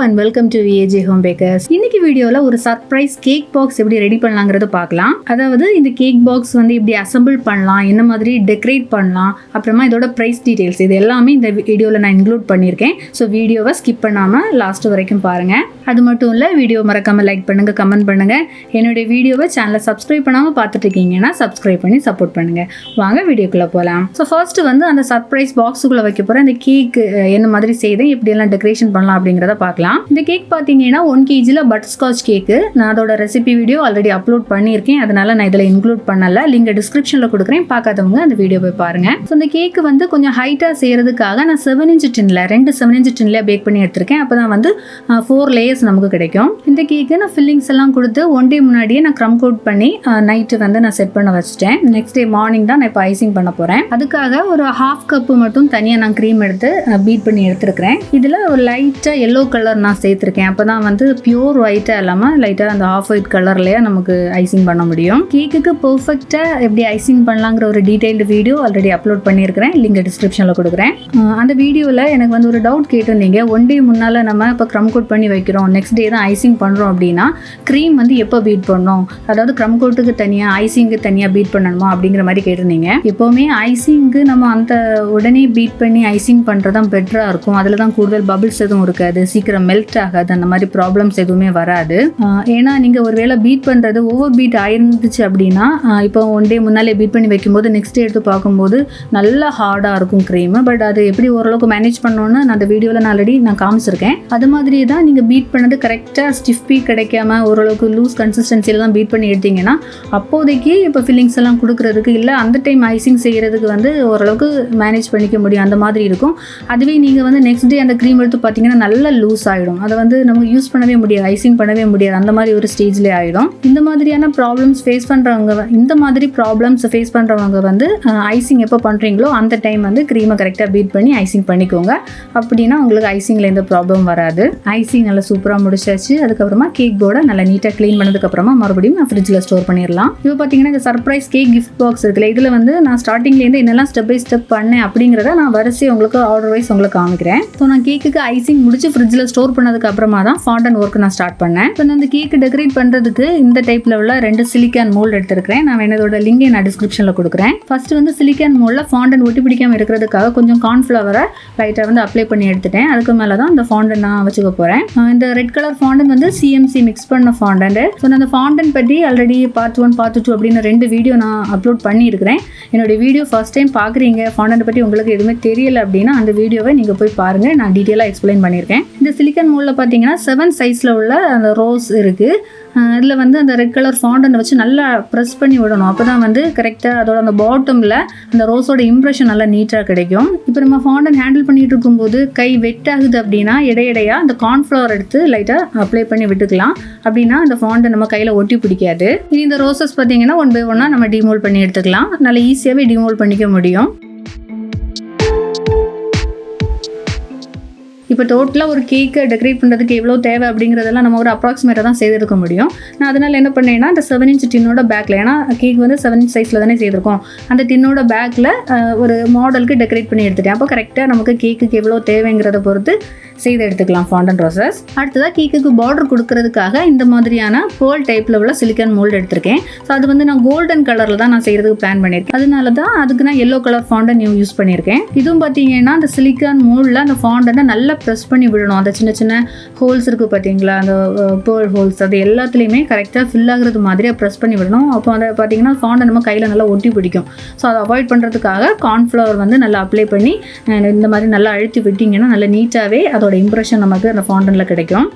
and welcome to VAJ Home Bakers. இன்னைக்கு வீடியோல ஒரு சர்ப்ரைஸ் கேக் பாக்ஸ் எப்படி ரெடி பண்ணலாம்ங்கறத பார்க்கலாம். அதாவது இந்த கேக் பாக்ஸ் வந்து எப்படி அசெம்பிள் பண்ணலாம், என்ன மாதிரி டெக்கரேட் பண்ணலாம், அப்புறமா இதோட பிரைஸ் டீடைல்ஸ் இது எல்லாமே இந்த வீடியோல நான் இன்க்ளூட் பண்ணியிருக்கேன். ஸோ வீடியோவை ஸ்கிப் பண்ணாம லாஸ்ட் வரைக்கும் பாருங்க. அது மட்டும் இல்ல, வீடியோ மறக்காம லைக் பண்ணுங்க, கமெண்ட் பண்ணுங்க. என்னுடைய வீடியோவை சேனலை சப்ஸ்கிரைப் பண்ணாம பார்த்துட்டு இருக்கீங்கன்னா சப்ஸ்கிரைப் பண்ணி சப்போர்ட் பண்ணுங்க. வாங்க வீடியோக்குள்ள போகலாம். ஸோ ஃபர்ஸ்ட் வந்து அந்த சர்ப்ரைஸ் பாக்ஸுக்குள்ள வைக்க போற இந்த கேக் என்ன மாதிரி செய்தேன், எப்படி எல்லாம் டெக்கரேஷன் பண்ணலாம் அப்படிங்கறத பார்க்கலாம். இந்த கேக் பாத்தீங்கன்னா 1 kg பட்டர்ஸ்காட்ச் கேக்கு. நான் அதோட ரெசிபி வீடியோ ஆல்ரெடி அப்லோட் பண்ணியிருக்கேன், அதனால நான் இதில் இன்க்ளூட் பண்ணல. லிங்க் டிஸ்கிரிப்ஷன்ல கொடுக்குறேன், பார்க்காதவங்க அந்த வீடியோ போய் பாருங்க. ஸோ இந்த கேக்கு வந்து கொஞ்சம் ஹைட்டா செய்யறதுக்காக நான் 7 inch டின்ல 2 7 inch டின்ல பேக் பண்ணி எடுத்திருக்கேன். அப்பதான் வந்து 4 லேயர்ஸ் நமக்கு கிடைக்கும். இந்த கேக்கு நான் ஃபில்லிங்ஸ் எல்லாம் கொடுத்து 1 day முன்னாடியே நான் க்ரம் கோட் பண்ணி நைட்டு வந்து நான் செட் பண்ண வச்சிட்டேன். நெக்ஸ்ட் டே மார்னிங் தான் நான் இப்போ ஐசிங் பண்ண போறேன். அதுக்காக ஒரு 1/2 கப் மட்டும் தனியாக நான் க்ரீம் எடுத்து பீட் பண்ணி எடுத்துருக்கிறேன். இதில் ஒரு லைட்டாக எல்லோ கலர் நான் சேர்த்துருக்கேன். அப்போ தான் வந்து பியூர் ஒயிட்டாக இல்லாமல் லைட்டாக அந்த ஆஃப் ஒயிட் கலர்லேயே நமக்கு ஐசிங் பண்ண முடியும். கேக்குக்கு பர்ஃபெக்டாக எப்படி ஐசிங் பண்ணலாங்கிற ஒரு டீடைல்டு வீடியோ ஆல்ரெடி அப்லோட் பண்ணியிருக்கிறேன், லிங்க் டிஸ்கிரிப்ஷனில் கொடுக்குறேன். அந்த வீடியோவில் எனக்கு வந்து ஒரு டவுட் கேட்டிருந்தீங்க. 1 day முன்னால் நம்ம இப்போ க்ரம் கோட் பண்ணி வைக்கிறோம், நெக்ஸ்ட் டே தான் ஐசிங் பண்ணுறோம் அப்படின்னா க்ரீம் வந்து எப்போ பீட் பண்ணணும், அதாவது க்ரம் கோட்டுக்கு தனியாக ஐசிங்க்கு தனியாக பீட் பண்ணணுமா அப்படிங்கிற மாதிரி கேட்டிருந்தீங்க. எப்போவுமே ஐசிங்க்கு நம்ம அந்த உடனே பீட் பண்ணி ஐசிங் பண்ணுறது தான் பெட்டராக இருக்கும். அதில் தான் கூடுதல் பபிள்ஸ் எதுவும் இருக்காது, சீக்கிரம் மெல்ட் ஆகாது, அந்த மாதிரி ப்ராப்ளம்ஸ் எதுவுமே வராது. ஏன்னா நீங்கள் ஒரு வேளை பீட் பண்ணுறது ஓவர் பீட் ஆயிருந்துச்சு அப்படின்னா இப்போ 1 day முன்னாலே பீட் பண்ணி வைக்கும்போது நெக்ஸ்ட் டே எடுத்து பார்க்கும்போது நல்லா ஹார்டாக இருக்கும் க்ரீம். பட் அது எப்படி ஓரளவுக்கு மேனேஜ் பண்ணணும்னு நான் அந்த வீடியோவில் நான் ஆல்ரெடி நான் காமிச்சிருக்கேன். அது மாதிரி தான் நீங்கள் பீட் பண்ணது கரெக்டாக ஸ்டிஃப் பீட் கிடைக்காம ஓரளவுக்கு லூஸ் கன்சிஸ்டன்சியில் தான் பீட் பண்ணி எடுத்தீங்கன்னா அப்போதைக்கு இப்போ ஃபில்லிங்ஸ் எல்லாம் கொடுக்குறதுக்கு இல்லை அந்த டைம் ஐசிங் செய்கிறதுக்கு வந்து ஓரளவுக்கு மேனேஜ் பண்ணிக்க முடியும், அந்த மாதிரி இருக்கும். அதுவே நீங்கள் வந்து நெக்ஸ்ட் டே அந்த க்ரீம் எடுத்து பார்த்தீங்கன்னா நல்லா லூஸ் ஆகிடும். அதை வந்து நமக்கு யூஸ் பண்ணவே முடியாது, ஐசிங் பண்ணவே முடியாது, அந்த மாதிரி ஒரு ஸ்டேஜ்லேயே ஆகிடும். இந்த மாதிரியான ப்ராப்ளம்ஸ் ஃபேஸ் பண்ணுறவங்க வந்து ஐசிங் எப்போ பண்ணுறீங்களோ அந்த டைம் வந்து க்ரீமை கரெக்டாக பீட் பண்ணி ஐசிங் பண்ணிக்கோங்க. அப்படின்னா உங்களுக்கு ஐசிங்கில் எந்த ப்ராப்ளம் வராது. ஐசிங் நல்லா சூப்பராக முடிச்சாச்சு. அதுக்கப்புறமா கேக் போர்டை நல்லா நீட்டாக க்ளீன் பண்ணதுக்கப்புறமா மறுபடியும் நான் ஃப்ரிட்ஜில் ஸ்டோர் பண்ணிடலாம். இப்போ பார்த்தீங்கன்னா இந்த சர்ப்ரைஸ் கேக் கிஃப்ட் பாக்ஸ் இருக்குல்ல, இதில் வந்து நான் ஸ்டார்டிங்லேருந்து என்னெல்லாம் ஸ்டெப் பை ஸ்டெப் பண்ணேன் அப்படிங்கிறத நான் வரிசை உங்களுக்கு ஆர்டர் வைஸ் உங்களுக்கு காமிக்கிறேன். ஸோ நான் கேக்குக்கு ஐசிங் முடிச்சு ஃப்ரிட்ஜில் ஸ்டோர் பண்ணதுக்கு அப்புறமா தான் ஃபாண்டன் ஒர்க் நான் ஸ்டார்ட் பண்ணேன். இப்போ நான் இந்த கேக்கு டெக்கரேட் பண்ணுறதுக்கு இந்த டைப்பில் உள்ள 2 சிலிக்கான் மோல்டு எடுத்துருக்கிறேன். நான் வேணதோட லிங்கை நான் டிஸ்கிரிப்ஷனில் கொடுக்குறேன். ஃபர்ஸ்ட் வந்து சிலிக்கான் மோல்டில் ஃபாண்டன் ஒட்டி பிடிக்காமல் இருக்கிறதுக்காக கொஞ்சம் கார்ன்ஃப்ளவரை லைட்டாக வந்து அப்ளை பண்ணி எடுத்துட்டேன். அதுக்கு மேலே தான் இந்த ஃபாண்டன் நான் வச்சுக்க போகிறேன். இந்த ரெட் கலர் ஃபாண்டன் வந்து சிஎம்சி மிக்ஸ் பண்ண ஃபாண்டன். ஸோ நான் அந்த ஃபாண்டன் பற்றி ஆல்ரெடி பார்ட் 1 பார்ட் 2 அப்படின்னு 2 வீடியோ நான் அப்லோட் பண்ணியிருக்கிறேன். என்னுடைய வீடியோ ஃபர்ஸ்ட் டைம் பார்க்குறீங்க, ஃபாண்டன் பற்றி உங்களுக்கு எதுவுமே தெரியல அப்படின்னா அந்த வீடியோவை நீங்கள் போய் பாருங்கள், நான் டீட்டெயிலாக எக்ஸ்பிளைன் பண்ணியிருக்கேன். இந்த சிலிக்கான் மோல்டில் பார்த்தீங்கன்னா 7 சைஸில் உள்ள அந்த ரோஸ் இருக்குது. அதில் வந்து அந்த ரெட் கலர் ஃபாண்டனை வச்சு நல்லா ப்ரெஸ் பண்ணி விடணும். அப்போ தான் வந்து கரெக்டாக அதோட அந்த பாட்டமில் அந்த ரோஸோட இம்ப்ரெஷன் நல்லா நீட்டாக கிடைக்கும். இப்போ நம்ம ஃபாண்டன் ஹேண்டில் பண்ணிட்டு இருக்கும்போது கை வெட் ஆகுது அப்படின்னா இடையிடையாக அந்த கார்ன்ஃப்ளவர் எடுத்து லைட்டாக அப்ளை பண்ணி விட்டுக்கலாம். அப்படின்னா அந்த ஃபாண்டன் நம்ம கையில் ஒட்டி பிடிக்காது. இனி இந்த ரோசஸ் பார்த்தீங்கன்னா 1 by 1 நம்ம டிமோல்ட் பண்ணி எடுத்துக்கலாம். நல்லா ஈஸியாகவே டிமோல்ட் பண்ணிக்க முடியும். இப்போ டோட்டலாக ஒரு கேக்கை டெக்கரேட் பண்ணுறதுக்கு எவ்வளோ தேவை அப்படிங்கிறதெல்லாம் நம்ம ஒரு அப்ராக்சிமேட்டாக தான் செய்திருக்க முடியும். நான் அதனால் என்ன பண்ணேன்னா அந்த 7 inch டின்னோட பேக்கில், ஏன்னா கேக் வந்து 7 inch சைஸில் தானே செய்திருக்கோம், அந்த டின்னோட பேக்கில் ஒரு மாடலுக்கு டெக்கரேட் பண்ணி எடுத்துட்டேன். அப்போ கரெக்டாக நமக்கு கேக்குக்கு எவ்வளோ தேவைங்கிறத பொறுத்து செய்து எடுத்துக்கலாம் ஃபாண்டன் ரோசஸ். அடுத்ததாக கேக்குக்கு பார்டர் கொடுக்கறதுக்காக இந்த மாதிரியான பேர்ல் டைப்பில் உள்ள சிலிக்கான் மோல்டு எடுத்திருக்கேன். ஸோ அது வந்து நான் கோல்டன் கலரில் தான் நான் செய்கிறதுக்கு பிளான் பண்ணியிருக்கேன். அதனால தான் அதுக்கு நான் எல்லோ கலர் ஃபாண்டன் யூஸ் பண்ணியிருக்கேன். இதுவும் பார்த்தீங்கன்னா அந்த சிலிக்கான் மோல்டில் அந்த ஃபாண்டனை நல்லா ப்ரெஸ் பண்ணி விடணும். அந்த சின்ன சின்ன ஹோல்ஸ் இருக்குது பார்த்தீங்களா, அந்த பேர்ல் ஹோல்ஸ், அது எல்லாத்துலேயுமே கரெக்டாக ஃபில் ஆகுறது மாதிரியாக ப்ரெஸ் பண்ணி விடணும். அப்போ அதை பார்த்தீங்கன்னா ஃபாண்டன் நம்ம கையில் நல்லா ஒட்டி பிடிக்கும். ஸோ அதை அவாய்ட் பண்ணுறதுக்காக கார்ன்ஃப்ளவர் வந்து நல்லா அப்ளை பண்ணி இந்த மாதிரி நல்லா அழுத்தி விட்டிங்கன்னா நல்லா நீட்டாகவே அதோட இம்ப்ரெஷன் நமக்கு அந்த ஃபாண்டனில் கிடைக்கும்.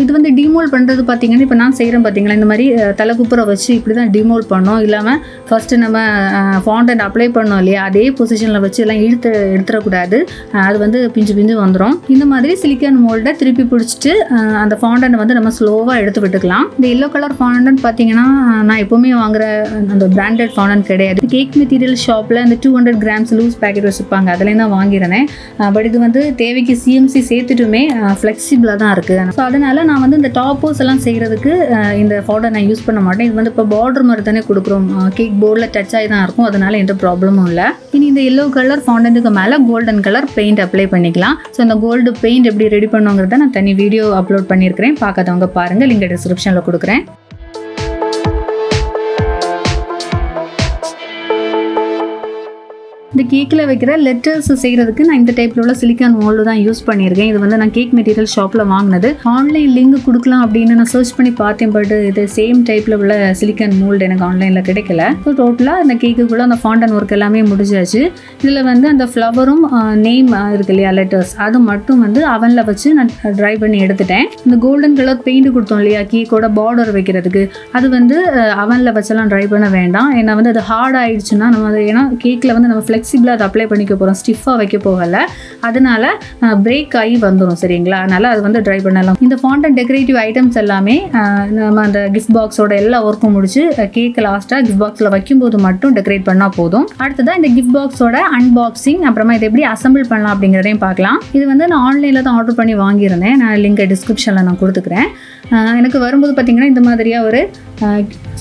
இது வந்து டிமோல்ட் பண்ணுறது பார்த்தீங்கன்னா இப்போ நான் செய்கிறேன் பார்த்தீங்களா, இந்த மாதிரி தலைக்குப்புற வச்சு இப்படி தான் டிமோல்ட் பண்ணோம். இல்லாமல் ஃபஸ்ட்டு நம்ம ஃபாண்டன் அப்ளை பண்ணோம் இல்லையா, அதே பொசிஷனில் வச்சு எல்லாம் எடுத்துடக்கூடாது, அது வந்து பிஞ்சு பிஞ்சு வந்துடும். இந்த மாதிரி சிலிக்கான் மோல்டை திருப்பி பிடிச்சிட்டு அந்த ஃபாண்டனை வந்து நம்ம ஸ்லோவாக எடுத்து விட்டுக்கலாம். இந்த எல்லோ கலர் ஃபாண்டன் பார்த்தீங்கன்னா நான் எப்போவுமே வாங்குற அந்த பிராண்டட் ஃபாண்டன் கிடையாது. கேக் மெட்டீரியல் ஷாப்பில் இந்த 200 grams லூஸ் பேக்கெட் வச்சுருப்பாங்க, அதுலேயும் தான் வாங்கியிருந்தேன். பட் இது வந்து தேவைக்கு சிஎம்சி சேர்த்துட்டுமே ஃப்ளெக்சிபிளாக தான் இருக்குது. ஸோ அதனால் நான் வந்து இந்த டாப்போஸ் எல்லாம் செய்கிறதுக்கு இந்த பவுடர் நான் யூஸ் பண்ண மாட்டேன். இது வந்து இப்போ பார்டர் மாதிரி தானே கொடுக்குறோம், கேக் போர்டில் டச் ஆகி தான் இருக்கும், அதனால எந்த ப்ராப்ளமும் இல்லை. இனி இந்த எல்லோ கலர் ஃபாண்டன்ட்டுக்கு மேலே கோல்டன் கலர் பெயிண்ட் அப்ளை பண்ணிக்கலாம். ஸோ இந்த கோல்டு பெயிண்ட் எப்படி ரெடி பண்ணுங்கிறத நான் தனி வீடியோ அப்லோட் பண்ணியிருக்கிறேன், பார்க்காதவங்க பாருங்கள், லிங்க் டிஸ்கிரிப்ஷனில் கொடுக்குறேன். இந்த கேக்கில் வைக்கிற லெட்டர்ஸ் செய்கிறதுக்கு நான் இந்த டைப்பில் உள்ள சிலிக்கான் மோல்டு தான் யூஸ் பண்ணியிருக்கேன். இது வந்து நான் கேக் மெட்டீரியல் ஷாப்பில் வாங்கினது. ஆன்லைன் லிங்க் கொடுக்கலாம் அப்படின்னு நான் சர்ச் பண்ணி பார்த்தேன், பட் இது சேம் டைப்பில் உள்ள சிலிக்கான் மோல்டு எனக்கு ஆன்லைனில் கிடைக்கல. ஸோ டோட்டலாக இந்த கேக்குக்குள்ளே அந்த ஃபாண்டன் ஒர்க் எல்லாமே முடிஞ்சாச்சு. இதில் வந்து அந்த ஃப்ளவரும் நேம் இருக்கு இல்லையா, லெட்டர்ஸ், அது மட்டும் வந்து அவனில் வச்சு நான் ட்ரை பண்ணி எடுத்துட்டேன். இந்த கோல்டன் கலர் பெயிண்ட் கொடுத்தோம் இல்லையா கேக்கோட பார்டர் வைக்கிறதுக்கு, அது வந்து அவனில் வச்செல்லாம் ட்ரை பண்ண வேண்டாம். ஏன்னா வந்து அது ஹார்ட் ஆயிடுச்சுன்னா நம்ம அதை, ஏன்னா கேக்கில் வந்து நம்ம ஃப்ளெக்சிபிளாக அதை அப்ளை பண்ணிக்க போகிறோம், ஸ்டிஃபாக வைக்க போகலை, அதனால பிரேக் ஆகி வந்துடும், சரிங்களா? அதனால் அது வந்து ட்ரை பண்ணலாம். இந்த ஃபாண்டன் டெக்கரேட்டிவ் ஐட்டம்ஸ் எல்லாமே நம்ம அந்த கிஃப்ட் பாக்ஸோட எல்லா ஒர்க்கும் முடிச்சு கேக் லாஸ்ட்டாக கிஃப்ட் பாக்ஸில் வைக்கும்போது மட்டும் டெக்கரேட் பண்ணால் போதும். அடுத்ததான் இந்த கிஃப்ட் பாக்ஸோட அன்பாக்சிங், அப்புறமா இதை எப்படி அசம்பிள் பண்ணலாம் அப்படிங்கிறதையும் பார்க்கலாம். இது வந்து நான் ஆன்லைனில் தான் ஆர்டர் பண்ணி வாங்கியிருந்தேன், நான் லிங்க் டிஸ்கிரிப்ஷனில் நான் கொடுத்துக்கிறேன். எனக்கு வரும்போது பார்த்திங்கன்னா இந்த மாதிரியாக ஒரு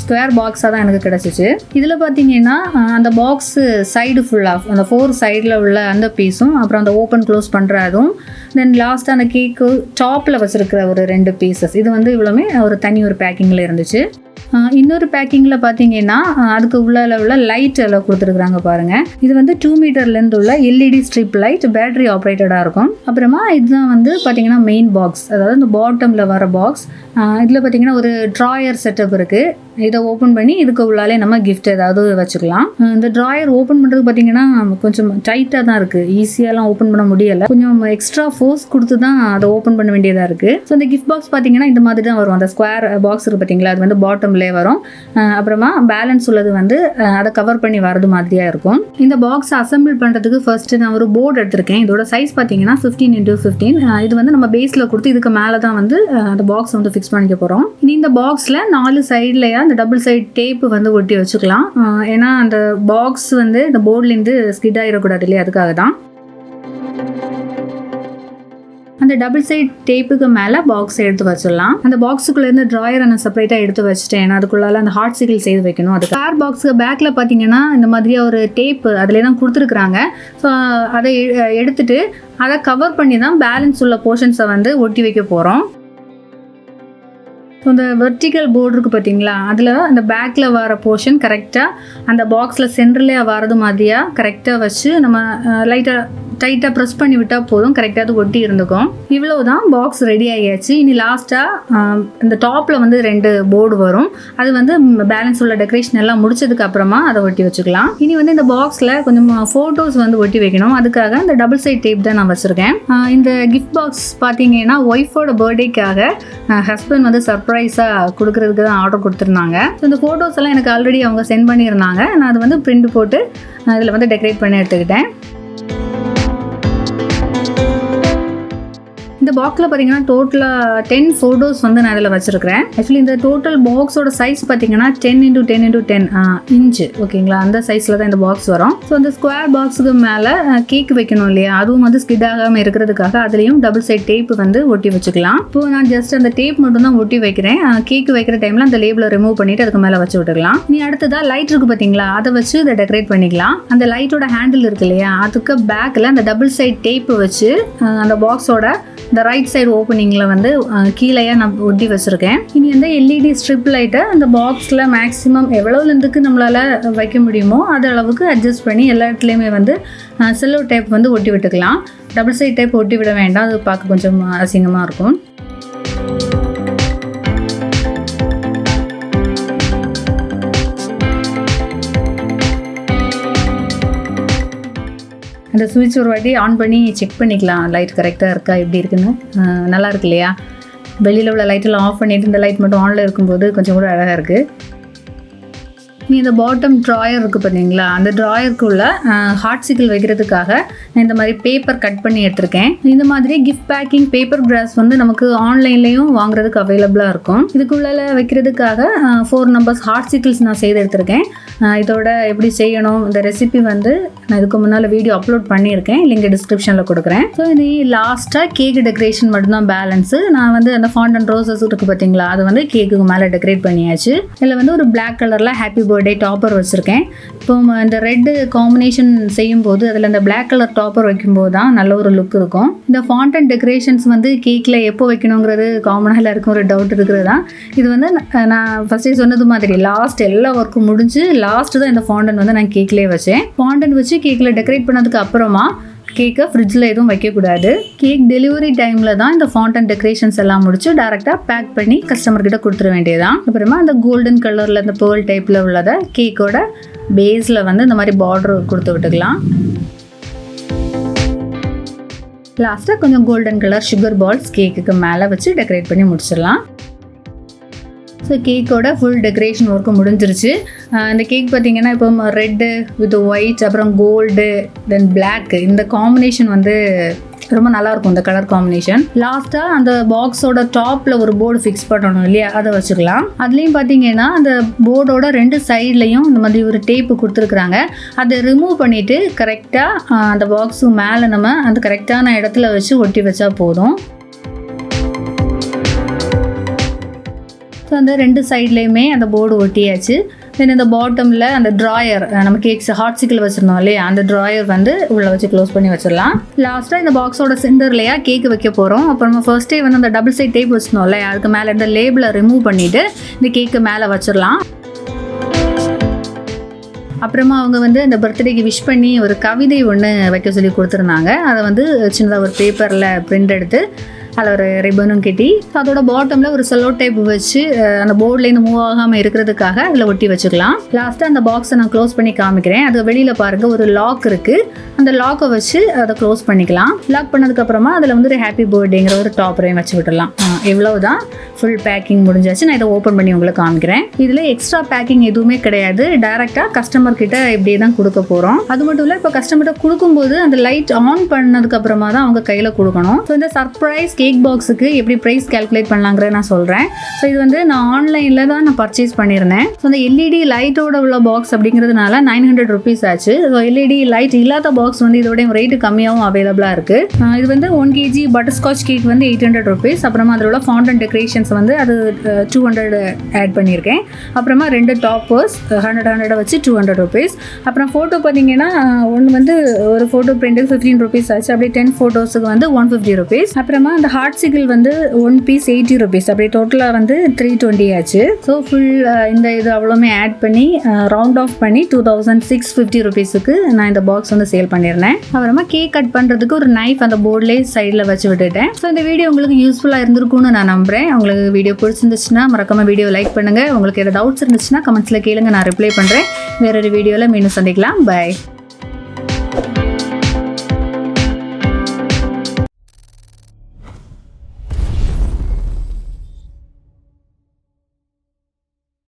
ஸ்கொயர் பாக்ஸாக தான் எனக்கு கிடச்சிச்சு. இதில் பார்த்தீங்கன்னா அந்த பாக்ஸு சைடு ஃபுல்லாக அந்த 4 சைடில் உள்ள அந்த பீஸும், அப்புறம் அந்த ஓப்பன் க்ளோஸ் பண்ணுற அதுவும், தென் லாஸ்ட்டாக அந்த கேக்கு டாப்பில் வச்சுருக்கிற ஒரு 2 பீசஸ், இது வந்து இவ்வளோமே ஒரு தனி ஒரு பேக்கிங்கில் இருந்துச்சு. இன்னொரு பேக்கிங்கில் பார்த்தீங்கன்னா அதுக்கு உள்ள லைட் எல்லாம் கொடுத்துருக்குறாங்க பாருங்கள். இது வந்து 2 மீட்டர் லென்த் உள்ள எல்இடி ஸ்ட்ரிப் லைட், பேட்டரி ஆப்ரேட்டடாக இருக்கும். அப்புறமா இதுதான் வந்து பார்த்தீங்கன்னா மெயின் பாக்ஸ், அதாவது இந்த பாட்டமில் வர பாக்ஸ். இதில் பார்த்தீங்கன்னா ஒரு ட்ராயர் செட்டப் இருக்குது. இதை ஓப்பன் பண்ணி இதுக்கு உள்ளாலே நம்ம கிஃப்ட் ஏதாவது வச்சுக்கலாம். இந்த ட்ராயர் ஓப்பன் பண்ணுறது பார்த்தீங்கன்னா கொஞ்சம் டைட்டாக தான் இருக்குது, ஈஸியாலாம் ஓப்பன் பண்ண முடியலை, கொஞ்சம் எக்ஸ்ட்ரா ஃபோர்ஸ் கொடுத்து தான் அதை ஓப்பன் பண்ண வேண்டியதாக இருக்குது. ஸோ இந்த கிஃப்ட் பாக்ஸ் பார்த்தீங்கன்னா இந்த மாதிரி தான் வரும். அந்த ஸ்கொயர் பாக்ஸ் இருக்குது பார்த்தீங்களா, அது வந்து பாட்டம்லேயே வரும். அப்புறமா பேலன்ஸ் உள்ளது வந்து அதை கவர் பண்ணி வரது மாதிரியாக இருக்கும். இந்த பாக்ஸ் அசம்பிள் பண்ணுறதுக்கு ஃபர்ஸ்ட்டு நான் ஒரு போர்டு எடுத்திருக்கேன். இதோட சைஸ் பார்த்தீங்கன்னா 15x15. இது வந்து நம்ம பேஸில் கொடுத்து இதுக்கு மேலே தான் வந்து அந்த பாக்ஸ் வந்து ஃபிக்ஸ் பண்ணிக்க போகிறோம். இனி இந்த பாக்ஸில் 4 சைட்லையா அந்த டபுள் சைட் டேப்பு வந்து ஒட்டி வச்சுக்கலாம். ஏன்னா அந்த பாக்ஸ் வந்து இந்த போர்ட்லேருந்து ஸ்கிட் ஆகிடக்கூடாது இல்லையா, அதுக்காக தான். அந்த டபுள் சைட் டேப்புக்கு மேலே பாக்ஸ் எடுத்து வச்சிடலாம். அந்த பாக்ஸுக்குள்ளேருந்து ட்ராயரை நான் செப்பரேட்டாக எடுத்து வச்சுட்டேன், அதுக்குள்ளால அந்த ஹார்ட் சிகில் செய்து வைக்கணும். அது ஸ்கொயர் பாக்ஸுக்கு பேக்கில் பார்த்தீங்கன்னா இந்த மாதிரியாக ஒரு டேப்பு அதிலே தான் கொடுத்துருக்குறாங்க. ஸோ அதை எடுத்துட்டு அதை கவர் பண்ணி தான் பேலன்ஸ் உள்ள போர்ஷன்ஸை வந்து ஒட்டி வைக்க போகிறோம். ஸோ இந்த வெர்டிக்கல் போர்டு இருக்குது பார்த்தீங்களா, அதில் அந்த பேக்கில் வர போர்ஷன் கரெக்டாக அந்த பாக்ஸில் சென்டர்லேயே வரது மாதிரியாக கரெக்டாக வச்சு நம்ம டைட்டாக ப்ரெஸ் பண்ணி விட்டால் போதும், கரெக்டாக அது ஒட்டி இருந்துக்கும். இவ்வளோ தான் பாக்ஸ் ரெடி ஆகியாச்சு. இனி லாஸ்ட்டாக இந்த டாப்பில் வந்து 2 போர்டு வரும், அது வந்து பேலன்ஸ் உள்ள டெக்கரேஷன் எல்லாம் முடிச்சதுக்கு அப்புறமா அதை ஒட்டி வச்சுக்கலாம். இனி வந்து இந்த பாக்ஸில் கொஞ்சம் ஃபோட்டோஸ் வந்து ஒட்டி வைக்கணும், அதுக்காக இந்த டபுள் சைட் டேப் தான் நான் வச்சுருக்கேன். இந்த கிஃப்ட் பாக்ஸ் பார்த்தீங்கன்னா ஒய்ஃபோட பர்த்டேக்காக ஹஸ்பண்ட் வந்து சர்ப்ரைஸாக கொடுக்குறதுக்கு தான் ஆர்டர் கொடுத்துருந்தாங்க. ஸோ இந்த ஃபோட்டோஸ் எல்லாம் எனக்கு ஆல்ரெடி அவங்க சென்ட் பண்ணியிருந்தாங்க, நான் அதை வந்து பிரிண்ட் போட்டு இதில் வந்து டெக்கரேட் பண்ணி எடுத்துக்கிட்டேன். இந்த பாக்ஸில் பார்த்தீங்கன்னா டோட்டலாக 10 ஃபோட்டோஸ் வந்து நான் அதில் வச்சுருக்கிறேன். ஆக்சுவலி இந்த டோட்டல் பாக்ஸோட சைஸ் பார்த்தீங்கன்னா 10x10x10 இன்ச்சு, ஓகேங்களா? அந்த சைஸில் தான் இந்த பாக்ஸ் வரும். ஸோ அந்த ஸ்கொயர் பாக்ஸுக்கு மேலே கேக் வைக்கணும் இல்லையா, அதுவும் வந்து ஸ்கிட் ஆகாமல் இருக்கிறதுக்காக அதுலேயும் டபுள் சைட் டேப் வந்து ஒட்டி வச்சுக்கலாம். இப்போ நான் ஜஸ்ட் அந்த டேப் மட்டும் தான் ஒட்டி வைக்கிறேன். கேக் வைக்கிற டைமில் அந்த லேபிளை ரிமூவ் பண்ணிவிட்டு அதுக்கு மேலே வச்சு விட்டுக்கலாம். நீ அடுத்ததாக லைட் இருக்குது பார்த்தீங்களா, அதை வச்சு இதை டெக்கரேட் பண்ணிக்கலாம். அந்த லைட்டோட ஹேண்டில் இருக்கு இல்லையா, அதுக்கு பேக்கில் அந்த டபுள் சைட் டேப்பு வச்சு அந்த பாக்ஸோட இந்த ரைட் சைடு ஓப்பனிங்கில் வந்து கீழேயே நான் ஒட்டி வச்சுருக்கேன். இனி வந்து எல்இடி ஸ்ட்ரிப் லைட்டை அந்த பாக்ஸில் மேக்ஸிமம் எவ்வளோ லென்த்துக்கு நம்மளால் வைக்க முடியுமோ அது அளவுக்கு அட்ஜஸ்ட் பண்ணி எல்லா இடத்துலையுமே வந்து செல்லோ டேப் வந்து ஒட்டி விட்டுக்கலாம். டபுள் சைட் டேப் ஒட்டி விட வேண்டாம், அது பார்க்க கொஞ்சம் அசிங்கமாக இருக்கும். அந்த சுவிட்ச் ஒரு வாட்டி ஆன் பண்ணி செக் பண்ணிக்கலாம், லைட் கரெக்டாக இருக்கா, எப்படி இருக்குன்னு. நல்லா இருக்கு இல்லையா? வெளியில் உள்ள லைட்டெல்லாம் ஆஃப் பண்ணிவிட்டு இந்த லைட் மட்டும் ஆனில் இருக்கும்போது கொஞ்சம் கூட அழகாக இருக்குது. இந்த பாட்டம் ட்ராயர் இருக்குது பார்த்தீங்களா, அந்த ட்ராயருக்குள்ள ஹார்ட்சிக்கிள் வைக்கிறதுக்காக நான் இந்த மாதிரி பேப்பர் கட் பண்ணி எடுத்திருக்கேன். இந்த மாதிரி கிஃப்ட் பேக்கிங் பேப்பர் கிராஸ் வந்து நமக்கு ஆன்லைன்லேயும் வாங்குறதுக்கு அவைலபிளாக இருக்கும். இதுக்குள்ள வைக்கிறதுக்காக 4 நம்பர்ஸ் ஹார்ட்சிக்கிள்ஸ் நான் செய்து எடுத்திருக்கேன். இதோட எப்படி செய்யணும் இந்த ரெசிபி வந்து நான் இதுக்கு முன்னால் வீடியோ அப்லோட் பண்ணியிருக்கேன், லிங்க் டிஸ்கிரிப்ஷனில் கொடுக்குறேன். ஸோ இது லாஸ்ட்டாக கேக் டெக்கரேஷன் மட்டும்தான் பேலன்ஸு. நான் வந்து அந்த ஃபாண்டன்ட் ரோசஸ் இருக்குது பார்த்தீங்களா, அது வந்து கேக்குக்கு மேலே டெக்கரேட் பண்ணியாச்சு. இதில் வந்து ஒரு பிளாக் கலரில் ஹாப்பி பர்த்டே டாப்பர் வச்சுருக்கேன். இப்போ இந்த ரெட்டு காம்பினேஷன் செய்யும்போது அதில் இந்த பிளாக் கலர் டாப்பர் வைக்கும்போது தான் நல்ல ஒரு லுக் இருக்கும். இந்த ஃபாண்டன்ட் டெக்கரேஷன்ஸ் வந்து கேக்கில் எப்போ வைக்கணுங்கிறது காமனாக எல்லாருக்கும் ஒரு டவுட் இருக்கிறது தான். இது வந்து நான் ஃபஸ்ட்டே சொன்னது மாதிரி லாஸ்ட் எல்லா ஒர்க்கும் முடிஞ்சு லாஸ்ட்டு தான் இந்த ஃபாண்டன்ட் வந்து நான் கேக்லேயே வச்சேன். ஃபாண்டன்ட் வச்சு கேக்கில் டெக்கரேட் பண்ணதுக்கு அப்புறமா கேக்கை ஃப்ரிட்ஜில் எதுவும் வைக்கக்கூடாது. கேக் டெலிவரி டைமில் தான் இந்த ஃபாண்டன் டெக்கரேஷன்ஸ் எல்லாம் முடிச்சு டேரெக்டாக பேக் பண்ணி கஸ்டமர்கிட்ட கொடுத்துட வேண்டியதான். அப்புறமா அந்த கோல்டன் கலரில் அந்த பேர்ல் டைப்பில் உள்ளதை கேக்கோட பேஸில் வந்து இந்த மாதிரி பார்டர் கொடுத்து விட்டுக்கலாம். லாஸ்ட்டாக கொஞ்சம் கோல்டன் கலர் சுகர் பால்ஸ் கேக்குக்கு மேலே வச்சு டெக்கரேட் பண்ணி முடிச்சிடலாம். ஸோ கேக்கோட ஃபுல் டெக்கரேஷன் ஒர்க்கு முடிஞ்சிருச்சு. இந்த கேக் பார்த்திங்கன்னா இப்போ ரெட்டு வித் ஒயிட் அப்புறம் கோல்டு தென் பிளாக் இந்த காம்பினேஷன் வந்து ரொம்ப நல்லாயிருக்கும். இந்த கலர் காம்பினேஷன் லாஸ்ட்டாக அந்த பாக்ஸோட டாப்பில் ஒரு போர்டு ஃபிக்ஸ் பண்ணணும் இல்லையா, அதை வச்சுக்கலாம். அதுலேயும் பார்த்தீங்கன்னா அந்த போர்டோட 2 சைட்லேயும் இந்த மாதிரி ஒரு டேப்பு கொடுத்துருக்குறாங்க. அதை ரிமூவ் பண்ணிவிட்டு கரெக்டாக அந்த பாக்ஸு மேலே நம்ம அந்த கரெக்டான இடத்துல வச்சு ஒட்டி வச்சா போதும். ஸோ அந்த 2 சைட்லேயுமே அந்த போர்டு ஒட்டியாச்சு. தென் இந்த பாட்டமில் அந்த ட்ராயர் நம்ம கேக்ஸ் ஹார்ட்சிக்கிள் வச்சுருந்தோம் இல்லையா, அந்த ட்ராயர் வந்து உள்ளே வச்சு க்ளோஸ் பண்ணி வச்சிடலாம். லாஸ்ட்டாக இந்த பாக்ஸோட சென்டர்லையா கேக் வைக்க போகிறோம். அப்புறமா ஃபர்ஸ்ட்டே வந்து அந்த டபுள் சைட் டேப் வச்சுருந்தோம் இல்லையா, அதுக்கு மேலே இந்த லேபிளை ரிமூவ் பண்ணிவிட்டு இந்த கேக்கு மேலே வச்சிடலாம். அப்புறமா அவங்க வந்து இந்த பர்த்டேக்கு விஷ் பண்ணி ஒரு கவிதை ஒன்று வைக்க சொல்லி கொடுத்துருந்தாங்க. அதை வந்து சின்னதாக ஒரு பேப்பரில் பிரிண்ட் எடுத்து அதில் ஒரு ரிப்பனும் கட்டி அதோட பாட்டமில் ஒரு செல்லோ டைப் வச்சு அந்த போர்ட்லேருந்து மூவ் ஆகாமல் இருக்கிறதுக்காக அதில் ஒட்டி வச்சுக்கலாம். லாஸ்ட்டாக அந்த பாக்ஸை நான் க்ளோஸ் பண்ணி காமிக்கிறேன். அது வெளியில் பாருங்கள் ஒரு லாக் இருக்குது. அந்த லாக்கை வச்சு அதை க்ளோஸ் பண்ணிக்கலாம். லாக் பண்ணதுக்கப்புறமா அதில் வந்து ஒரு ஹாப்பி பர்த்டேங்கிற ஒரு டாப்பரையும் வச்சு விட்டுடலாம். எவ்வளவுதான் ஃபுல் பேக்கிங் முடிஞ்சாச்சு. நான் இதை ஓப்பன் பண்ணி உங்களுக்கு காமிக்கிறேன். இதில் எக்ஸ்ட்ரா பேக்கிங் எதுவுமே கிடையாது. டைரெக்டாக கஸ்டமர் கிட்ட இப்படியே தான் கொடுக்க போகிறோம். அது மட்டும் இல்லை, இப்போ கஸ்டமர்கிட்ட கொடுக்கும்போது அந்த லைட் ஆன் பண்ணதுக்கப்புறமா தான் அவங்க கையில் கொடுக்கணும். ஸோ இந்த சர்ப்ரைஸ் கேக் பாக்ஸுக்கு எப்படி ப்ரைஸ் கால்குலேட் பண்ணலாங்கிறத நான் சொல்கிறேன். ஸோ இது வந்து நான் ஆன்லைனில் தான் நான் பர்ச்சேஸ் பண்ணியிருந்தேன். ஸோ அந்த எல்இடி லைட்டோட உள்ள பாக்ஸ் அப்படிங்கிறதுனால 900 rupees ஆச்சு. ஸோ எல்இடி லைட் இல்லாத பாக்ஸ் வந்து இதோட ரேட்டு கம்மியாகவும் அவைலபிளாக இருக்குது. இது வந்து 1 kg பட்டர்ஸ்காட்ச் கேக் வந்து 800 rupees. அப்புறமா அதில் உள்ள ஃபாண்டன் டெக்கரேஷன்ஸ் வந்து அது 200 ஆட் பண்ணியிருக்கேன். அப்புறமா 2 டாப்பர்ஸ் 100 வச்சு 200 rupees. அப்புறம் ஃபோட்டோ பார்த்தீங்கன்னா ஒன்று வந்து ஒரு ஃபோட்டோ பிரிண்ட்டுக்கு 15 rupees ஆச்சு. அப்படியே 10 ஃபோட்டோஸுக்கு வந்து 150 rupees. அப்புறமா அந்த ஹார்ட்சிக்கிள் வந்து 1 piece 80 rupees. அப்படியே டோட்டலாக வந்து 320 ஆச்சு. ஸோ ஃபுல் இந்த இது அவ்வளோமே ஆட் பண்ணி ரவுண்ட் ஆஃப் பண்ணி 2650 rupeesக்கு நான் இந்த பாக்ஸ் வந்து சேல் பண்ணியிருந்தேன். அப்புறமா கேக் கட் பண்ணுறதுக்கு ஒரு நைஃப் அந்த போர்ட்லேயே சைடில் வச்சு விட்டுட்டேன். ஸோ இந்த வீடியோ உங்களுக்கு யூஸ்ஃபுல்லாக இருந்திருக்கும்னு நான் நம்புகிறேன். உங்களுக்கு வீடியோ பிடிச்சிருந்துச்சுன்னா மறக்காம வீடியோ லைக் பண்ணுங்கள். உங்களுக்கு ஏதாவது டவுட்ஸ் இருந்துச்சுன்னா கமெண்ட்ஸில் கேளுங்க, நான் ரிப்ளை பண்ணுறேன். வேறொரு வீடியோவில் மீண்டும் சந்திக்கலாம். பை.